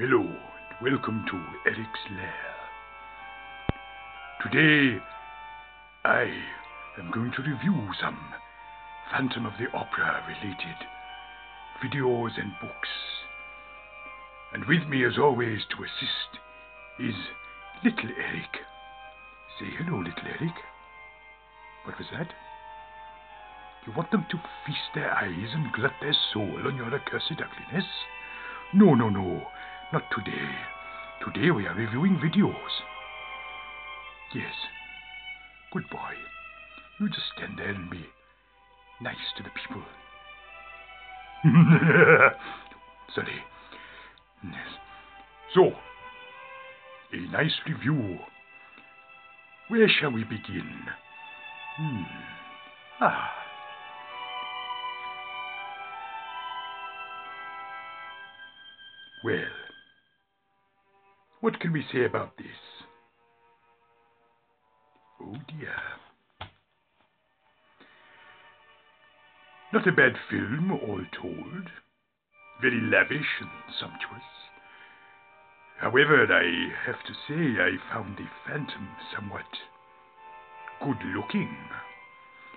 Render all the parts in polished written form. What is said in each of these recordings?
Hello, and welcome to Eric's Lair. Today, I am going to review some Phantom of the Opera related videos and books. And with me, as always, to assist is Little Eric. Say hello, Little Eric. What was that? You want them to feast their eyes and glut their soul on your accursed ugliness? No, not today. Today we are reviewing videos. Yes. Good boy. You just stand there and be nice to the people. Sorry. Yes. So, a nice review. Where shall we begin? Well, what can we say about this? Oh dear. Not a bad film, all told. Very lavish and sumptuous. However, I have to say I found the Phantom somewhat good-looking.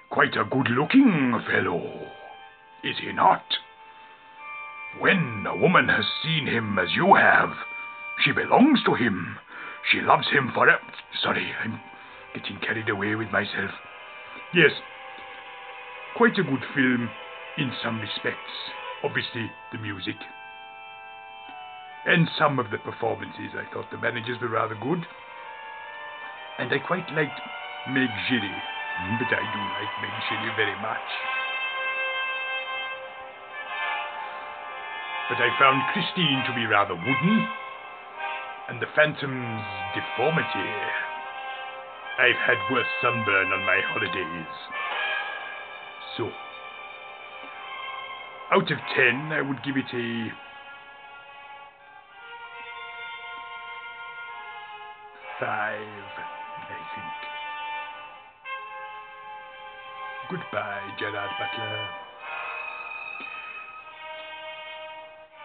Quite a good-looking fellow, is he not? When a woman has seen him as you have, she belongs to him. She loves him forever. Sorry, I'm getting carried away with myself. Yes, quite a good film in some respects. Obviously, the music. And some of the performances. I thought the managers were rather good. And I quite liked Meg Gilly. But I do like Meg Gilly very much. But I found Christine to be rather wooden, and the Phantom's deformity. I've had worse sunburn on my holidays. So, out of 10, I would give it a 5, I think. Goodbye, Gerard Butler.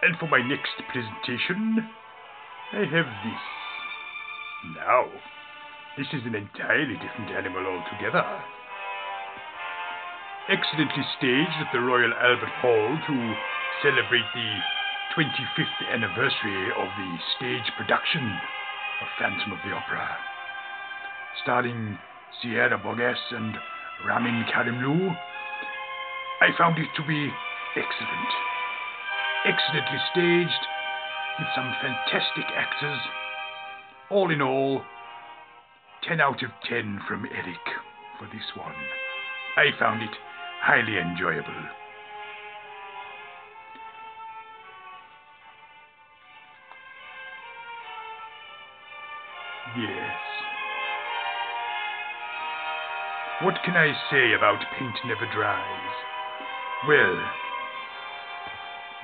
And for my next presentation, I have this. Now, this is an entirely different animal altogether. Excellently staged at the Royal Albert Hall to celebrate the 25th anniversary of the stage production of Phantom of the Opera. Starring Sierra Bogas and Ramin Karimloo, I found it to be excellent. Excellently staged, with some fantastic actors. All in all, 10 out of 10 from Eric for this one. I found it highly enjoyable. Yes. What can I say about Paint Never Dries? Well,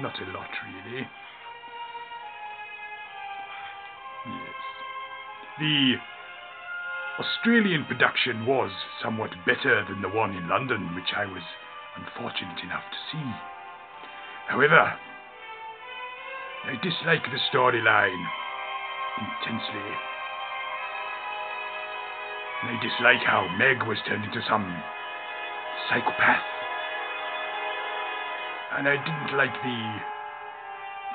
not a lot, really. Yes. The Australian production was somewhat better than the one in London, which I was unfortunate enough to see. However, I dislike the storyline intensely. And I dislike how Meg was turned into some psychopath. And I didn't like the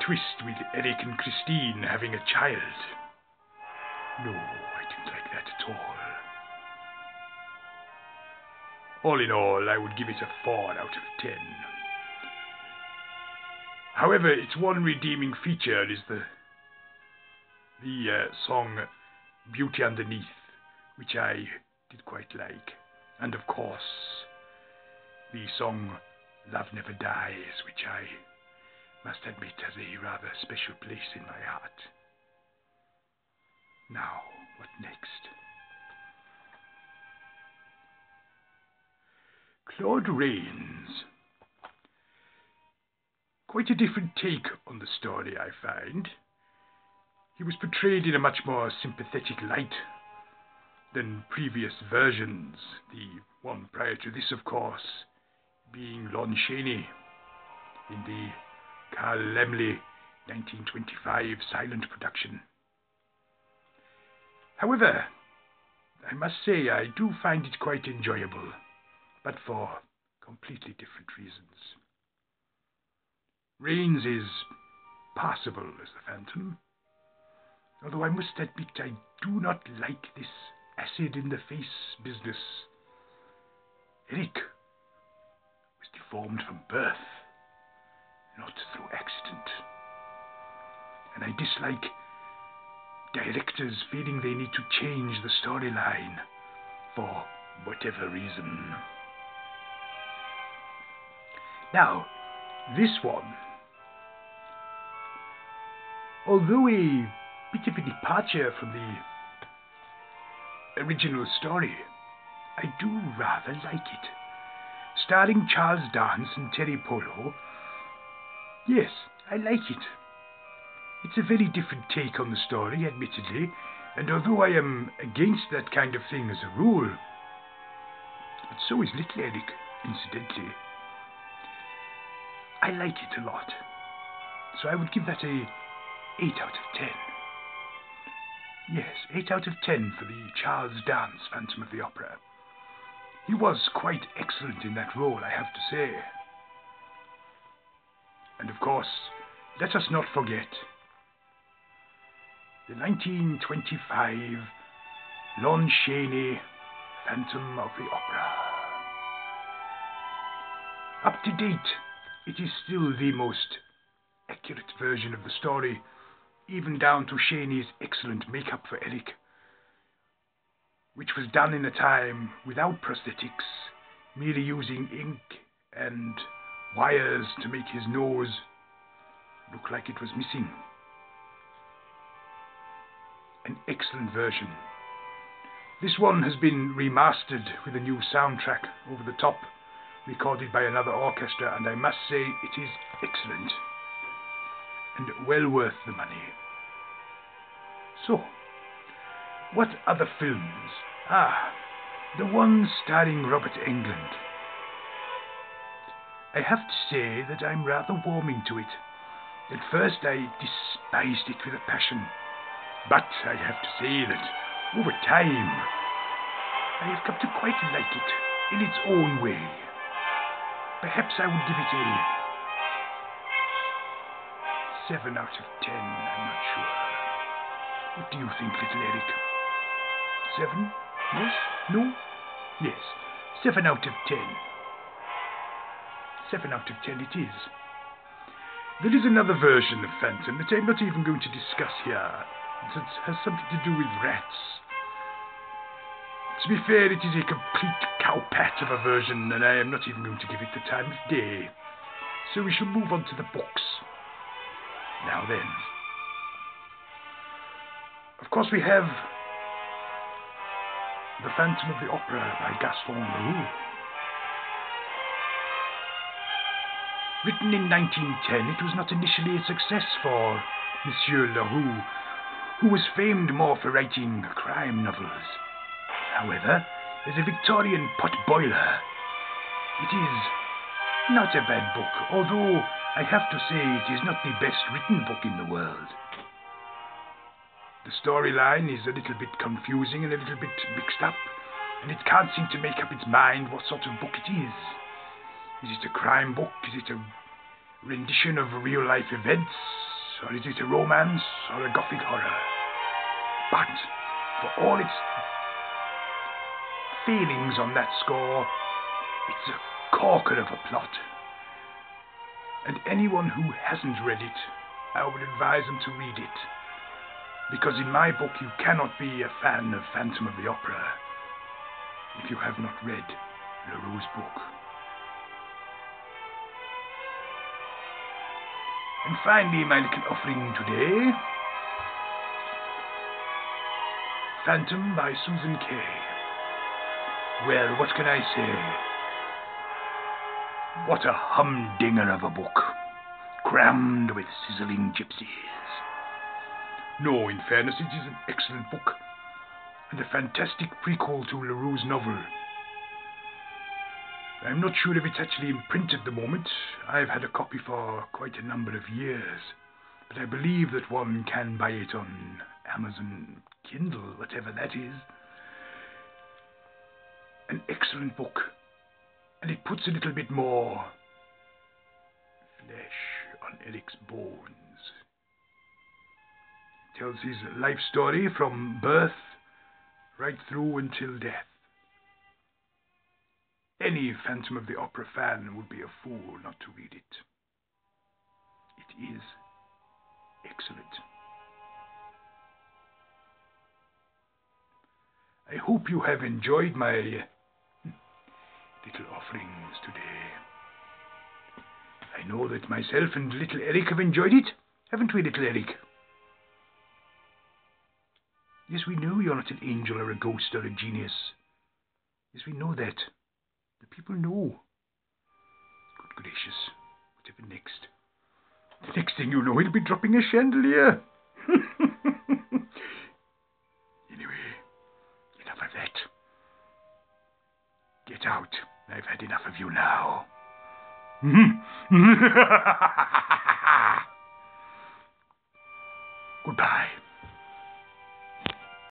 twist with Eric and Christine having a child. No, I didn't like that at all. All in all, I would give it a 4 out of 10. However, its one redeeming feature is the song Beauty Underneath, which I did quite like. And of course, the song Love Never Dies, which I must admit has a rather special place in my heart. Now, what next? Claude Rains. Quite a different take on the story, I find. He was portrayed in a much more sympathetic light than previous versions. The one prior to this, of course, being Lon Chaney in the Carl Laemmle 1925 silent production. However, I must say I do find it quite enjoyable, but for completely different reasons. Rains is passable as the Phantom, although I must admit I do not like this acid-in-the-face business. Eric was deformed from birth, not through accident. And I dislike directors feeling they need to change the storyline for whatever reason. Now, this one, although a bit of a departure from the original story, I do rather like it. Starring Charles Dance and Terry Polo, yes, I like it. It's a very different take on the story, admittedly, and although I am against that kind of thing as a rule, and so is Little Eric, incidentally, I like it a lot. So I would give that a 8 out of 10. Yes, 8 out of 10 for the Charles Dance Phantom of the Opera. He was quite excellent in that role, I have to say. And of course, let us not forget the 1925 Lon Chaney Phantom of the Opera. Up to date, it is still the most accurate version of the story, even down to Chaney's excellent makeup for Eric, which was done in a time without prosthetics, merely using ink and wires to make his nose look like it was missing. An excellent version. This one has been remastered with a new soundtrack over the top, recorded by another orchestra, and I must say it is excellent and well worth the money. So, what other films? The one starring Robert Englund. I have to say that I'm rather warming to it. At first I despised it with a passion, but I have to say that over time I have come to quite like it in its own way. Perhaps I would give it a 7 out of 10, I'm not sure. What do you think, Little Eric? 7? Yes? No? Yes. 7 out of 10. 7 out of 10 it is. There is another version of Phantom that I'm not even going to discuss here. It has something to do with rats. To be fair, it is a complete cowpat of a version, and I am not even going to give it the time of day. So we shall move on to the books. Now then. Of course we have The Phantom of the Opera by Gaston Leroux. Written in 1910, it was not initially a success for Monsieur Leroux, who was famed more for writing crime novels. However, as a Victorian potboiler, it is not a bad book, although I have to say it is not the best written book in the world. The storyline is a little bit confusing and a little bit mixed up, and it can't seem to make up its mind what sort of book it is. Is it a crime book? Is it a rendition of real-life events? Or is it a romance or a gothic horror? But for all its failings on that score, it's a corker of a plot. And anyone who hasn't read it, I would advise them to read it. Because in my book you cannot be a fan of Phantom of the Opera if you have not read Leroux's book. And finally, my little offering today, Phantom by Susan Kay. Well, what can I say? What a humdinger of a book, crammed with sizzling gypsies. No, in fairness, it is an excellent book, and a fantastic prequel to Leroux's novel. I'm not sure if it's actually in print at the moment. I've had a copy for quite a number of years, but I believe that one can buy it on Amazon Kindle, whatever that is. An excellent book, and it puts a little bit more flesh on Eric's bones. It tells his life story from birth right through until death. Any Phantom of the Opera fan would be a fool not to read it. It is excellent. I hope you have enjoyed my little offerings today. I know that myself and little Eric have enjoyed it, haven't we, little Eric? Yes, we know you're not an angel or a ghost or a genius. Yes, we know that. The people know. Good gracious. Whatever next? The next thing you know, he'll be dropping a chandelier. Anyway, enough of that. Get out. I've had enough of you now. Goodbye.